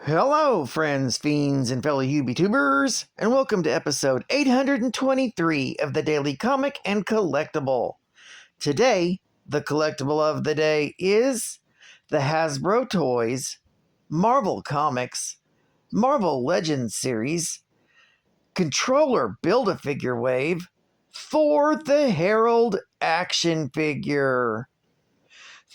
Hello, friends, fiends, and fellow YouTubers, and welcome to episode 823 of the Daily Comic and Collectible. Today, the collectible of the day is the Hasbro Toys, Marvel Comics, Marvel Legends series, Controller Build-A-Figure Wave, Thor the Herald action figure.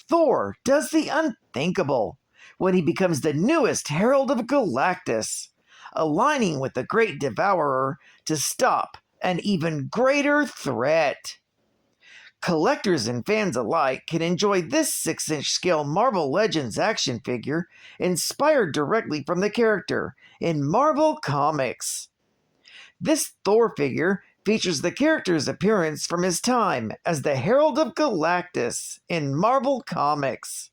Thor does the unthinkable when he becomes the newest Herald of Galactus, aligning with the Great Devourer to stop an even greater threat. Collectors and fans alike can enjoy this 6-inch scale Marvel Legends action figure inspired directly from the character in Marvel Comics. This Thor figure features the character's appearance from his time as the Herald of Galactus in Marvel Comics.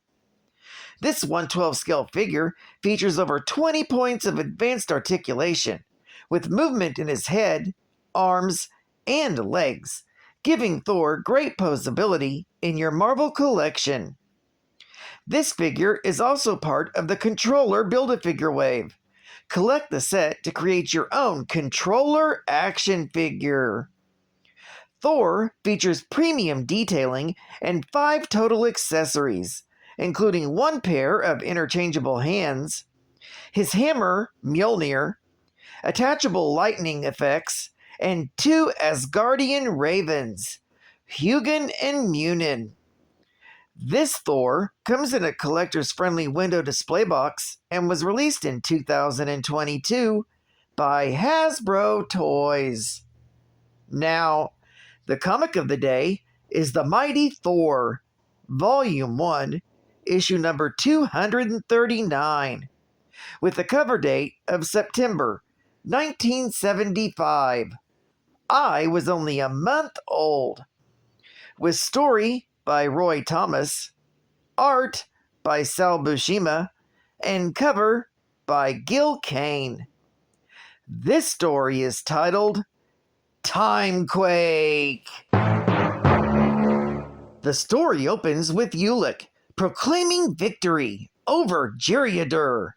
This 1/12 scale figure features over 20 points of advanced articulation, with movement in his head, arms, and legs, giving Thor great posability in your Marvel collection. This figure is also part of the Controller Build-A-Figure wave. Collect the set to create your own Controller action figure. Thor features premium detailing and 5 total accessories, including 1 pair of interchangeable hands, his hammer, Mjolnir, attachable lightning effects, and 2 Asgardian ravens, Hugin and Munin. This Thor comes in a collector's friendly window display box and was released in 2022 by Hasbro Toys. Now, the comic of the day is The Mighty Thor, Volume 1, issue number 239, with the cover date of September 1975. I was only a month old. With story by Roy Thomas, art by Sal Buscema, and cover by Gil Kane. This story is titled Timequake. The story opens with Ulick proclaiming victory over Gerydur,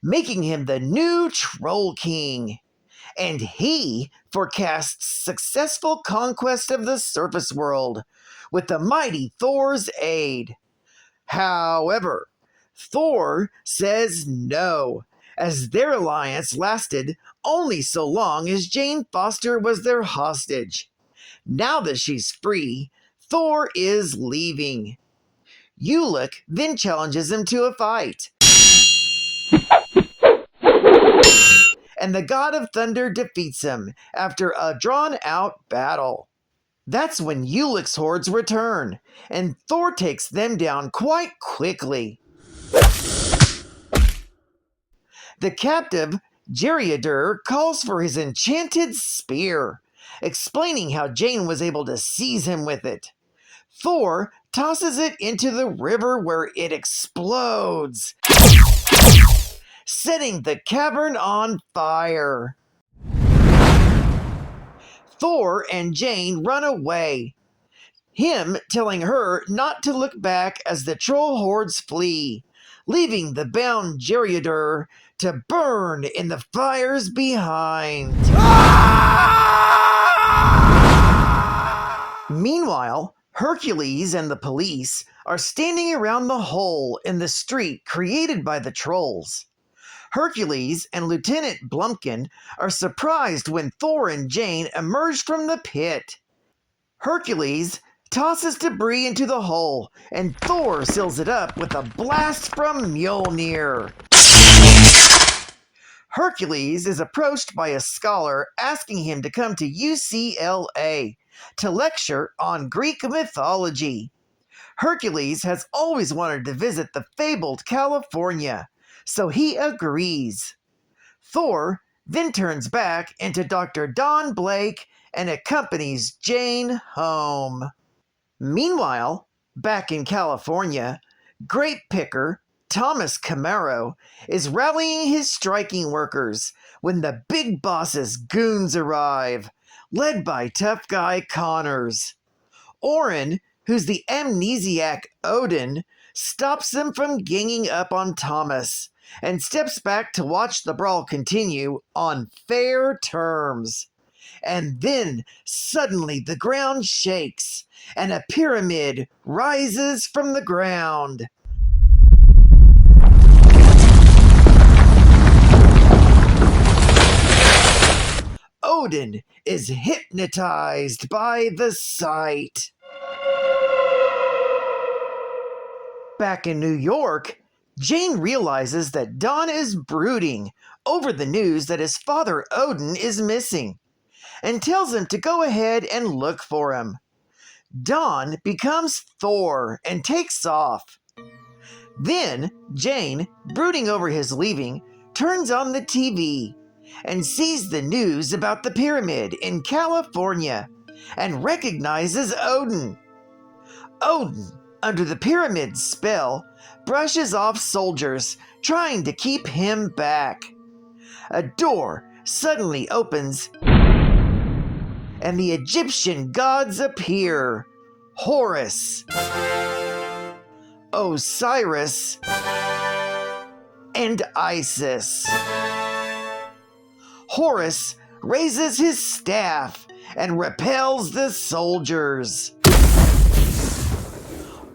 making him the new Troll King, and he forecasts successful conquest of the surface world with the mighty Thor's aid. However, Thor says no, as their alliance lasted only so long as Jane Foster was their hostage. Now that she's free, Thor is leaving. Ulick then challenges him to a fight, and the God of Thunder defeats him after a drawn-out battle. That's when Ulick's hordes return, and Thor takes them down quite quickly. The captive, Gerydur, calls for his enchanted spear, explaining how Jane was able to seize him with it. Thor tosses it into the river where it explodes, setting the cavern on fire. Thor and Jane run away, him telling her not to look back as the troll hordes flee, leaving the bound Gerydur to burn in the fires behind. Meanwhile, Hercules and the police are standing around the hole in the street created by the trolls. Hercules and Lieutenant Blumpkin are surprised when Thor and Jane emerge from the pit. Hercules tosses debris into the hole, and Thor seals it up with a blast from Mjolnir. Hercules is approached by a scholar asking him to come to UCLA to lecture on Greek mythology. Hercules has always wanted to visit the fabled California, so he agrees. Thor then turns back into Dr. Don Blake and accompanies Jane home. Meanwhile, back in California, grape picker Thomas Camaro is rallying his striking workers when the big boss's goons arrive, led by tough guy Connors. Orin, who's the amnesiac Odin, stops them from ganging up on Thomas and steps back to watch the brawl continue on fair terms. And then suddenly the ground shakes and a pyramid rises from the ground. Odin is hypnotized by the sight. Back in New York, Jane realizes that Don is brooding over the news that his father Odin is missing, and tells him to go ahead and look for him. Don becomes Thor and takes off. Then Jane, brooding over his leaving, turns on the TV and sees the news about the pyramid in California and recognizes Odin. Odin, under the pyramid's spell, brushes off soldiers trying to keep him back. A door suddenly opens and the Egyptian gods appear: Horus, Osiris, and Isis. Horus raises his staff and repels the soldiers.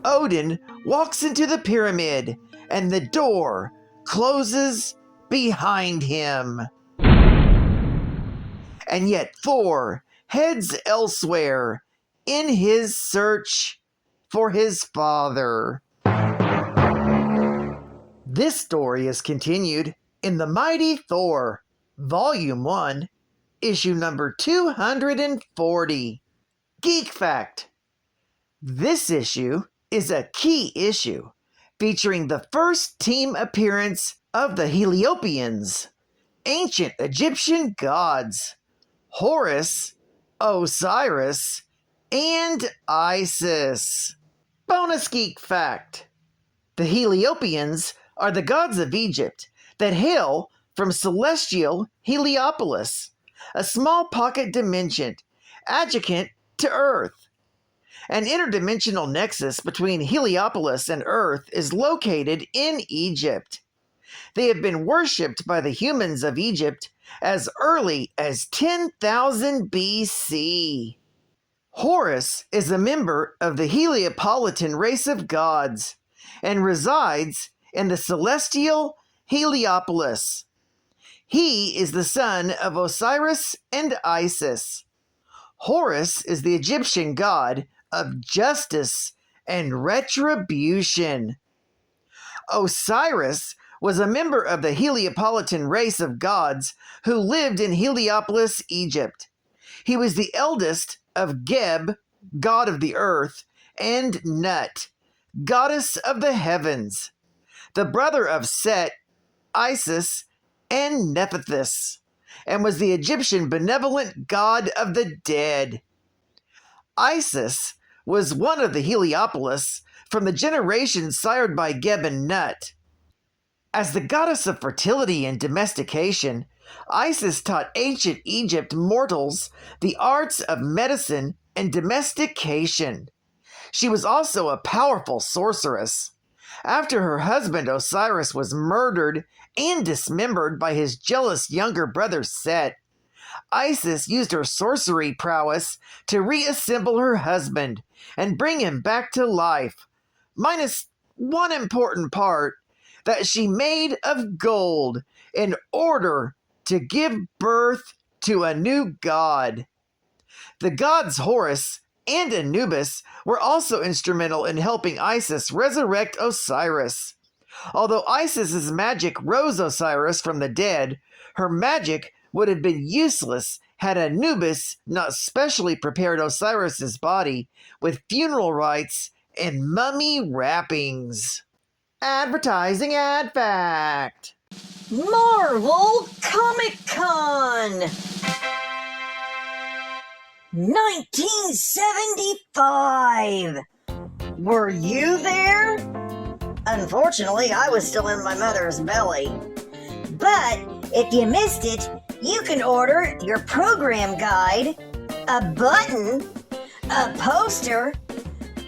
Odin walks into the pyramid and the door closes behind him. And yet Thor heads elsewhere in his search for his father. This story is continued in The Mighty Thor, Volume 1, Issue number 240. Geek Fact: this issue is a key issue featuring the first team appearance of the Heliopians, ancient Egyptian gods: Horus, Osiris, and Isis. Bonus Geek Fact: the Heliopians are the gods of Egypt that hail from celestial Heliopolis, a small pocket dimension adjacent to Earth. An interdimensional nexus between Heliopolis and Earth is located in Egypt. They have been worshipped by the humans of Egypt as early as 10,000 BC. Horus is a member of the Heliopolitan race of gods and resides in the celestial Heliopolis. He is the son of Osiris and Isis. Horus is the Egyptian god of justice and retribution. Osiris was a member of the Heliopolitan race of gods who lived in Heliopolis, Egypt. He was the eldest of Geb, god of the earth, and Nut, goddess of the heavens, the brother of Set, Isis, and Nephthys, and was the Egyptian benevolent god of the dead. Isis was one of the Heliopolis from the generation sired by Geb and Nut. As the goddess of fertility and domestication, Isis taught ancient Egypt mortals the arts of medicine and domestication. She was also a powerful sorceress. After her husband Osiris was murdered and dismembered by his jealous younger brother Set, Isis used her sorcery prowess to reassemble her husband and bring him back to life, minus one important part that she made of gold in order to give birth to a new god. The gods Horus and Anubis were also instrumental in helping Isis resurrect Osiris. Although Isis's magic rose Osiris from the dead, her magic would have been useless had Anubis not specially prepared Osiris's body with funeral rites and mummy wrappings. Advertising ad fact: Marvel Comic Con 1975. Were you there? Unfortunately, I was still in my mother's belly. But if you missed it, you can order your program guide, a button, a poster,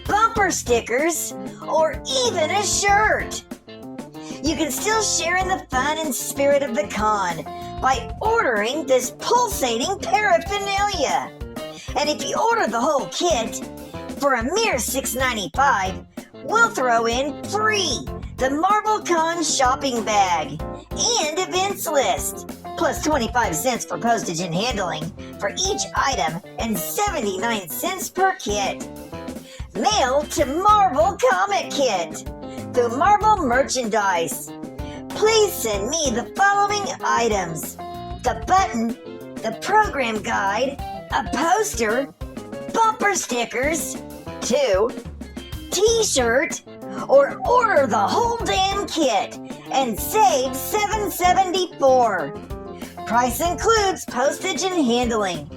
bumper stickers, or even a shirt. you can still share in the fun and spirit of the con by ordering this pulsating paraphernalia. And if you order the whole kit, for a mere $6.95, we'll throw in free the MarvelCon shopping bag and events list, plus 25 cents for postage and handling for each item and 79 cents per kit. Mail to Marvel Comic Kit through Marvel Merchandise. Please send me the following items: the button, the program guide, a poster, bumper stickers, 2, t-shirt, or order the whole damn kit and save $7.74. Price includes postage and handling.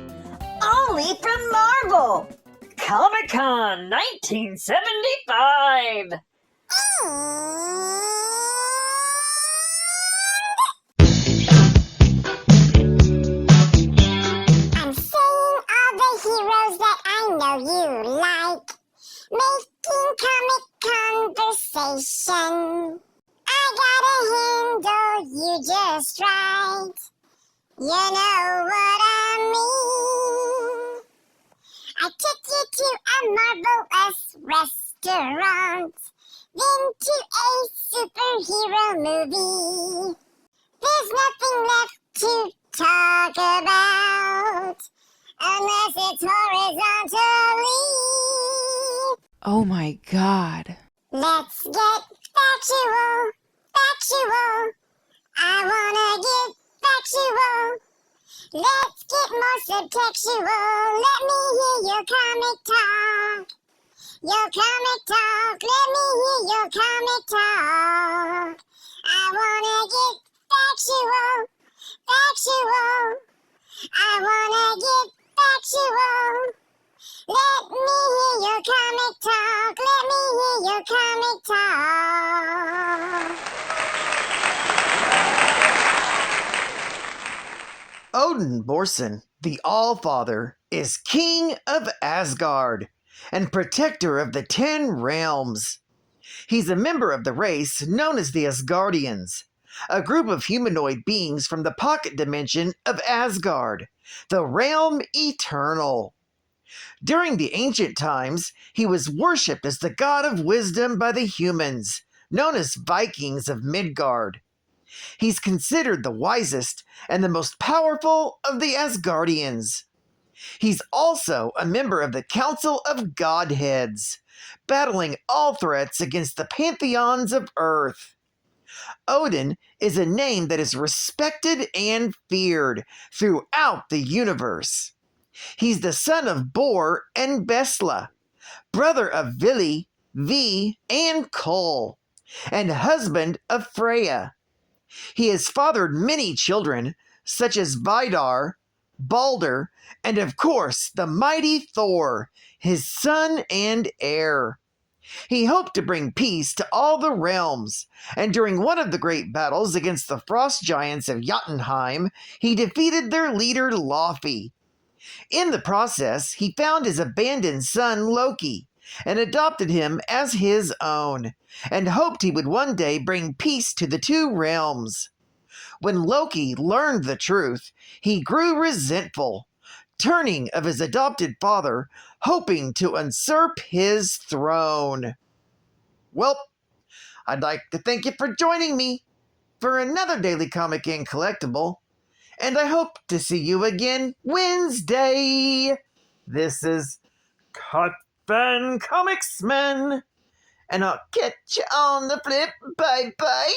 Only from Marvel Comic-Con 1975. I'm saying all the heroes that I know you like, making comic conversation. I gotta handle you just right. You know what I mean. I took you to a marvelous restaurant, then to a superhero movie. There's nothing left to talk about unless it's horizontally. Oh my God. Let's get factual. I wanna get factual. Let's get more subtextual. Let me hear your comic talk. Let me hear your comic talk. I wanna get factual. I wanna get factual. Let me hear your comic talk. Odin Borson, the All-Father, is king of Asgard and protector of the 10 realms. He's a member of the race known as the Asgardians, a group of humanoid beings from the pocket dimension of Asgard, the realm eternal. During the ancient times, he was worshipped as the god of wisdom by the humans, known as Vikings of Midgard. He's considered the wisest and the most powerful of the Asgardians. He's also a member of the Council of Godheads, battling all threats against the pantheons of Earth. Odin is a name that is respected and feared throughout the universe. He's the son of Bor and Besla, brother of Vili, Vi, and Kol, and husband of Freya. He has fathered many children, such as Vidar, Balder, and of course the mighty Thor, his son and heir. He hoped to bring peace to all the realms, and during one of the great battles against the frost giants of Jotunheim, he defeated their leader Laufey. In the process, he found his abandoned son Loki, and adopted him as his own, and hoped he would one day bring peace to the 2 realms. When Loki learned the truth, he grew resentful, turning of his adopted father, hoping to usurp his throne. Well, I'd like to thank you for joining me for another Daily Comic and Collectible, and I hope to see you again Wednesday. This is Cut Fan Comicsman, and I'll catch you on the flip. Bye-bye.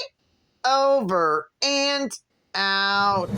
Over and out.